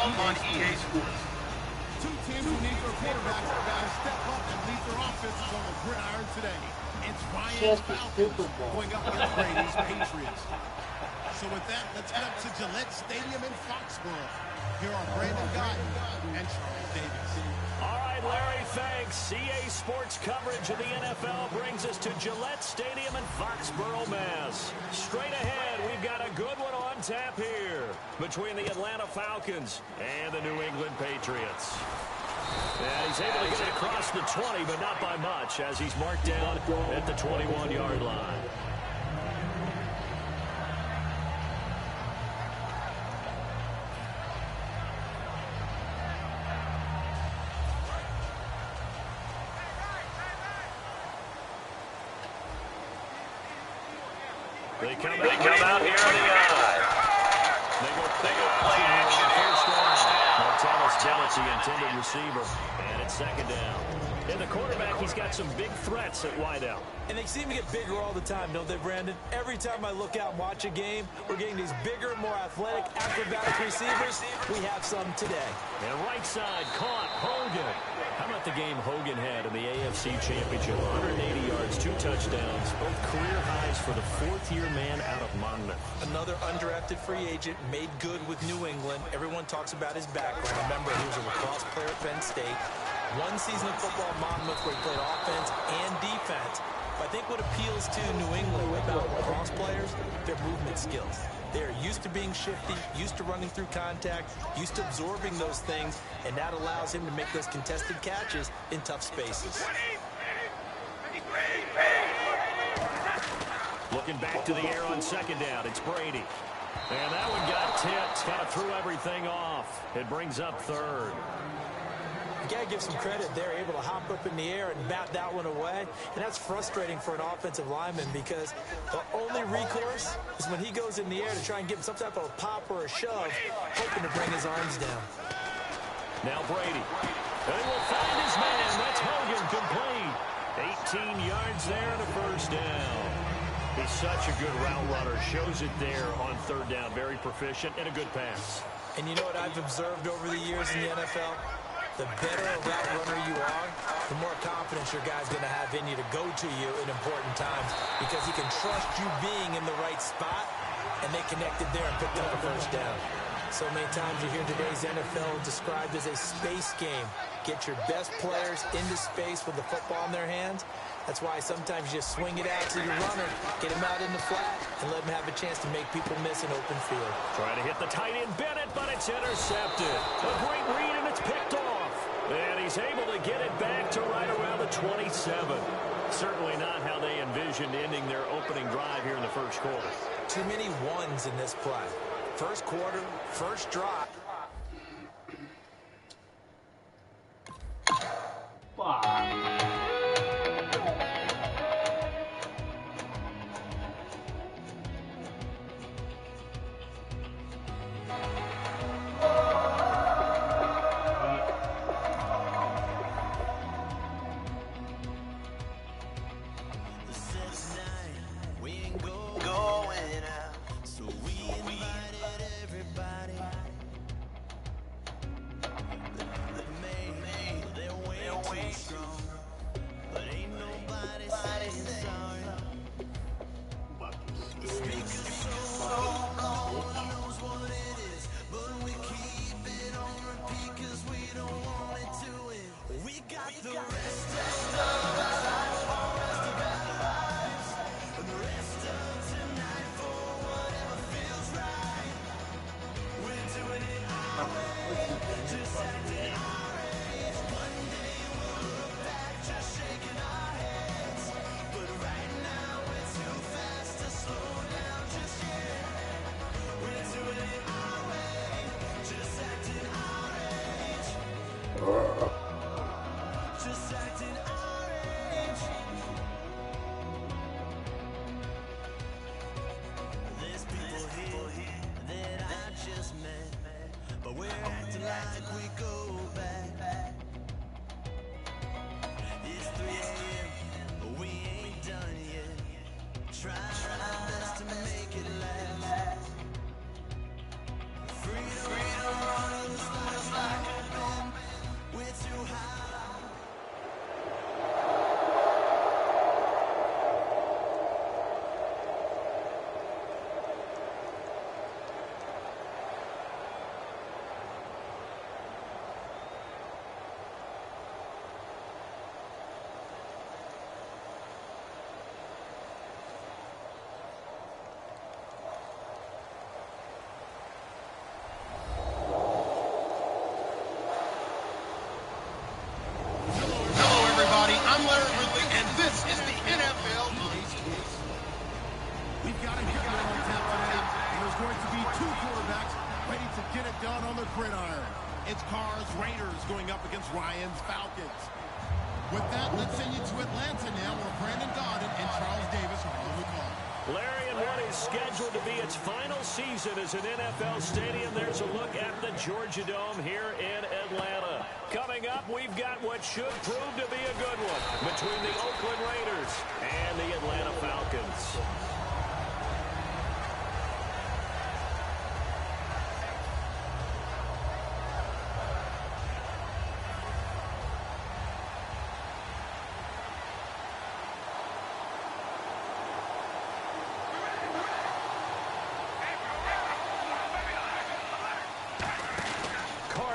on EA Sports. Two teams who need their quarterbacks to step up and lead their offenses on the gridiron today. It's Ryan's Falcons going up against Brady's Patriots. So with that, let's get up to Gillette Stadium in Foxborough. Here are Brandon Guyton and Charles Davis. All right, Larry, thanks. EA Sports coverage of the NFL brings us to Gillette Stadium in Foxborough, Mass. Straight ahead, we've got a good one on tap here between the Atlanta Falcons and the New England Patriots. And he's able to get it across the 20, but not by much, as he's marked down at the 21-yard line. They come out here on the eye. They go play action. First down. Martellus Bennett's the intended receiver. And it's second down. And the quarterback, he's got some big threats at wideout. And they seem to get bigger all the time, don't they, Brandon? Every time I look out and watch a game, we're getting these bigger, more athletic, acrobatic receivers. We have some today. And right side, caught, Hogan. How about the game Hogan had in the AFC Championship? 180 yards, 2 touchdowns, both career highs for the fourth-year man out of Monmouth. Another undrafted free agent, made good with New England. Everyone talks about his background. Remember, he was a lacrosse player at Penn State. One season of football at Monmouth where he played offense and defense. But I think what appeals to New England about lacrosse players, their movement skills. They're used to being shifty, used to running through contact, used to absorbing those things, and that allows him to make those contested catches in tough spaces. Looking back to the air on second down, it's Brady. And that one got tipped, kind of threw everything off. It brings up third. You got to give some credit. They're able to hop up in the air and bat that one away. And that's frustrating for an offensive lineman because the only recourse is when he goes in the air to try and give him some type of a pop or a shove, hoping to bring his arms down. Now Brady. They will find his man. That's Hogan, complete. 18 yards there and a first down. He's such a good route runner. Shows it there on third down. Very proficient and a good pass. And you know what I've observed over the years in the NFL? The better a route runner you are, the more confidence your guy's going to have in you to go to you in important times because he can trust you being in the right spot, and they connected there and picked up a first down. So many times you hear today's NFL described as a space game. Get your best players into space with the football in their hands. That's why sometimes you just swing it out to your runner, get him out in the flat, and let him have a chance to make people miss an open field. Trying to hit the tight end, Bennett, but it's intercepted. A great read, and it's picked off. And he's able to get it back to right around the 27. Certainly not how they envisioned ending their opening drive here in the first quarter. Too many ones in this play. First quarter, first drive. Freedom runs get it done on the gridiron. It's Carr's Raiders going up against Ryan's Falcons. With that, let's send you to Atlanta now, where Brandon Gaudin and Charles Davis are on the call. Larry, in what is scheduled to be its final season as an NFL stadium, there's a look at the Georgia Dome here in Atlanta. Coming up, we've got what should prove to be a good one between the Oakland Raiders and the Atlanta Falcons.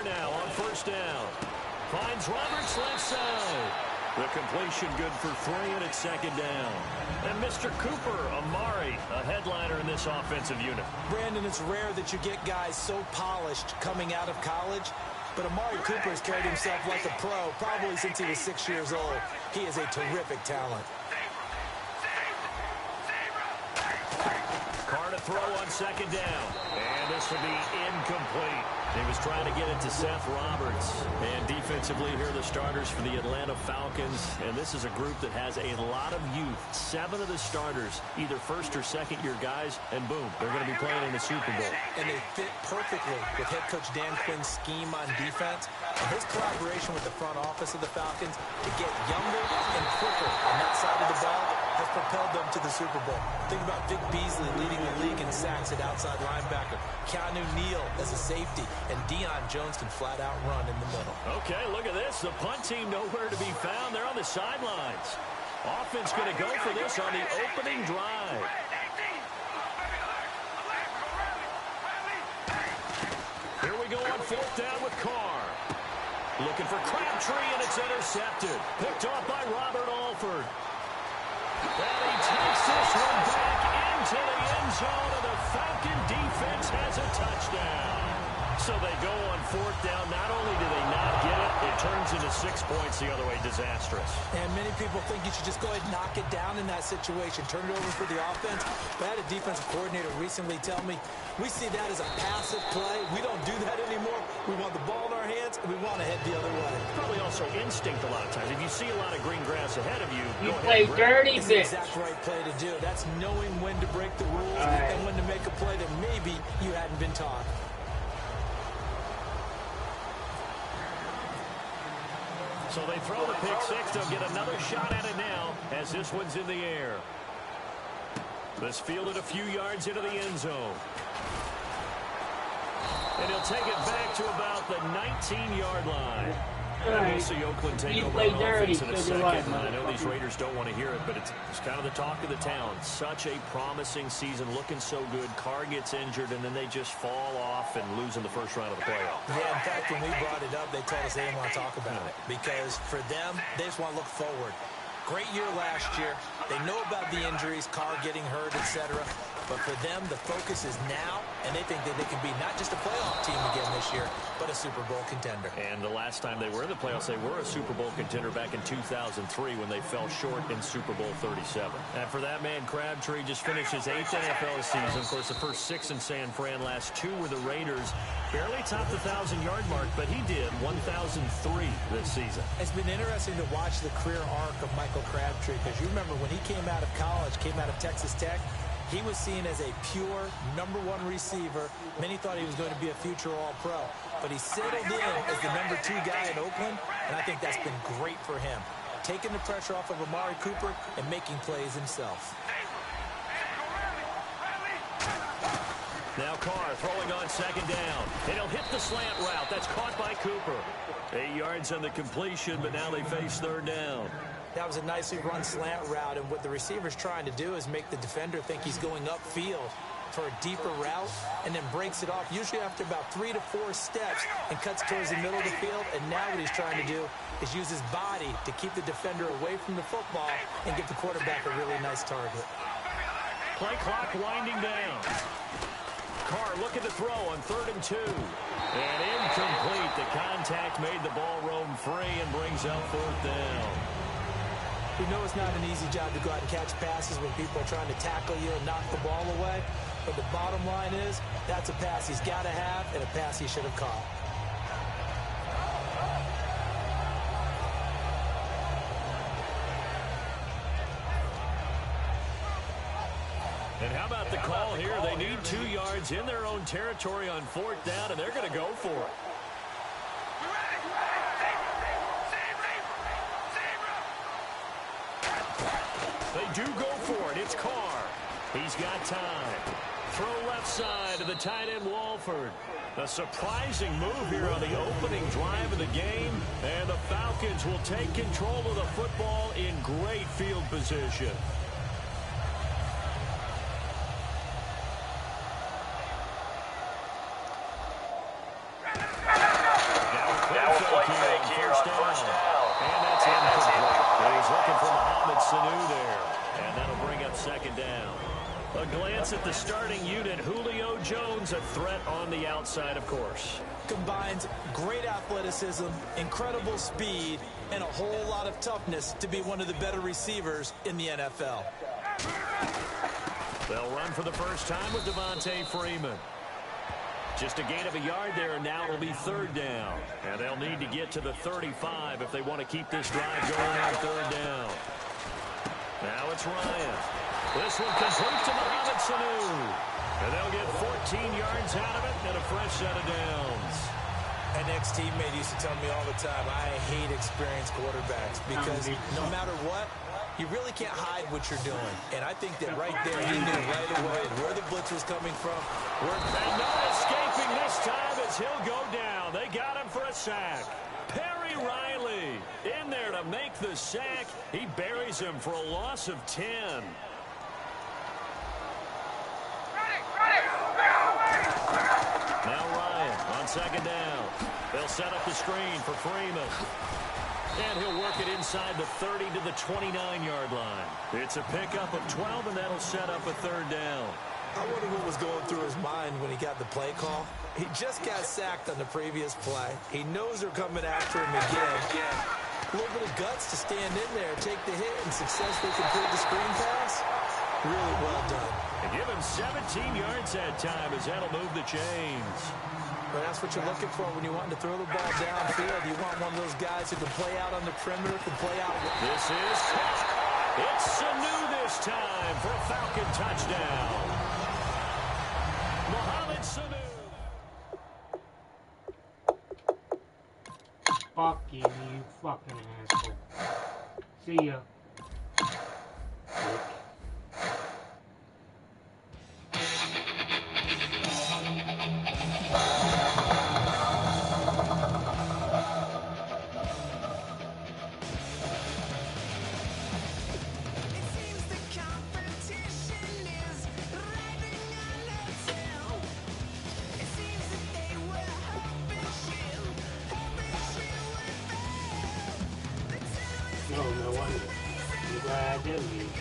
Now on first down. Finds Roberts left side. The completion good for 3, and it's second down. And Mr. Cooper, Amari, a headliner in this offensive unit. Brandon, it's rare that you get guys so polished coming out of college, but Amari Cooper has carried himself like a pro probably since he was 6 years old. He is a terrific talent. Carr to throw on second down. And this will be incomplete. He was trying to get it to Seth Roberts. And defensively, here are the starters for the Atlanta Falcons. And this is a group that has a lot of youth. 7 of the starters, either first or second-year guys. And boom, they're going to be playing in the Super Bowl. And they fit perfectly with head coach Dan Quinn's scheme on defense. And his collaboration with the front office of the Falcons to get younger and quicker on that side of the ball has propelled them to the Super Bowl. Think about Vic Beasley leading the league in sacks at outside linebacker, Keanu Neal as a safety, and Deion Jones can flat out run in the middle. Okay, look at this. The punt team nowhere to be found. They're on the sidelines. Offense going to go for this on the opening drive. Here we go on fourth down with Carr. Looking for Crabtree, and it's intercepted. Picked off by Robert Alford. And he takes this one back into the end zone, and the Falcon defense has a touchdown. So they go on fourth down. Not only do they not get it, it turns into 6 points the other way. Disastrous. And many people think you should just go ahead and knock it down in that situation. Turn it over for the offense. But I had a defensive coordinator recently tell me, we see that as a passive play. We don't do that anymore. We want the ball in our hands, and we want to head the other way. Probably also instinct a lot of times. If you see a lot of green grass ahead of you, you play dirty, bitch. That's the exact right play to do. That's knowing when to break the rules and when to make a play that maybe you hadn't been taught. So they throw the pick six. They'll get another shot at it now as this one's in the air. This fielded a few yards into the end zone. And he'll take it back to about the 19-yard line. And we'll see Oakland take over on offense in a second. I know these Raiders don't want to hear it, but it's kind of the talk of the town. Such a promising season, looking so good. Carr gets injured, and then they just fall off and lose in the first round of the playoff. Yeah, in fact, when we brought it up, they told us they didn't want to talk about it. Because for them, they just want to look forward. Great year last year. They know about the injuries, Carr getting hurt, etc. But for them, the focus is now, and they think that they can be not just a playoff team again this year, but a Super Bowl contender. And the last time they were in the playoffs, they were a Super Bowl contender back in 2003 when they fell short in Super Bowl 37. And for that man, Crabtree just finished his 8th NFL season. Of course, the first 6 in San Fran, last 2 were the Raiders. Barely topped the 1,000-yard mark, but he did 1,003 this season. It's been interesting to watch the career arc of Michael Crabtree, because you remember when he came out of college, came out of Texas Tech, he was seen as a pure #1 receiver. Many thought he was going to be a future All-Pro. But he settled in as the #2 guy in Oakland, and I think that's been great for him. Taking the pressure off of Amari Cooper and making plays himself. Now Carr throwing on second down. And he'll hit the slant route. That's caught by Cooper. 8 yards on the completion, but now they face third down. That was a nicely run slant route, and what the receiver's trying to do is make the defender think he's going upfield for a deeper route, and then breaks it off, usually after about 3 to 4 steps, and cuts towards the middle of the field. And now what he's trying to do is use his body to keep the defender away from the football and give the quarterback a really nice target. Play clock winding down. Carr looking to throw on 3rd and 2. And incomplete. The contact made the ball roam free and brings out 4th down. We know it's not an easy job to go out and catch passes when people are trying to tackle you and knock the ball away. But the bottom line is, that's a pass he's got to have and a pass he should have caught. And how about the call here? They need 2 yards in their own territory on 4th down, and they're going to go for it. They do go for it. It's Carr. He's got time. Throw left side to the tight end, Walford. A surprising move here on the opening drive of the game. And the Falcons will take control of the football in great field position. Now a play fake here on first down. And that's incomplete. He's looking for Mohamed Sanu there. And that'll bring up 2nd down. A glance at the starting unit. Julio Jones, a threat on the outside, of course. Combines great athleticism, incredible speed, and a whole lot of toughness to be one of the better receivers in the NFL. They'll run for the first time with Devontae Freeman. Just a gain of a yard there, and now it'll be 3rd down. And they'll need to get to the 35 if they want to keep this drive going on 3rd down. Now it's Ryan. This one complete to Mohamed Sanu. And they'll get 14 yards out of it and a fresh set of downs. An ex-teammate used to tell me all the time, I hate experienced quarterbacks because no matter what, you really can't hide what you're doing. And I think that right there, he knew right away where the blitz was coming from. And no escaping this time as he'll go down. They got him for a sack. Perry Riley in there to make the sack. He buries him for a loss of 10. Now Ryan on 2nd down. They'll set up the screen for Freeman. And he'll work it inside the 30 to the 29-yard line. It's a pickup of 12, and that'll set up a 3rd down. I wonder what was going through his mind when he got the play call. He just got sacked on the previous play. He knows they're coming after him again. A little bit of guts to stand in there, take the hit, and successfully complete the screen pass. Really well done. And give him 17 yards that time as that'll move the chains. Well, that's what you're looking for when you want to throw the ball downfield. You want one of those guys who can play out on the perimeter, can play out. This is caught. It's Sanu this time for a Falcon touchdown. Mohamed Sanu. Fuck you, you fucking asshole. See ya. No wonder. I'm glad I did leave.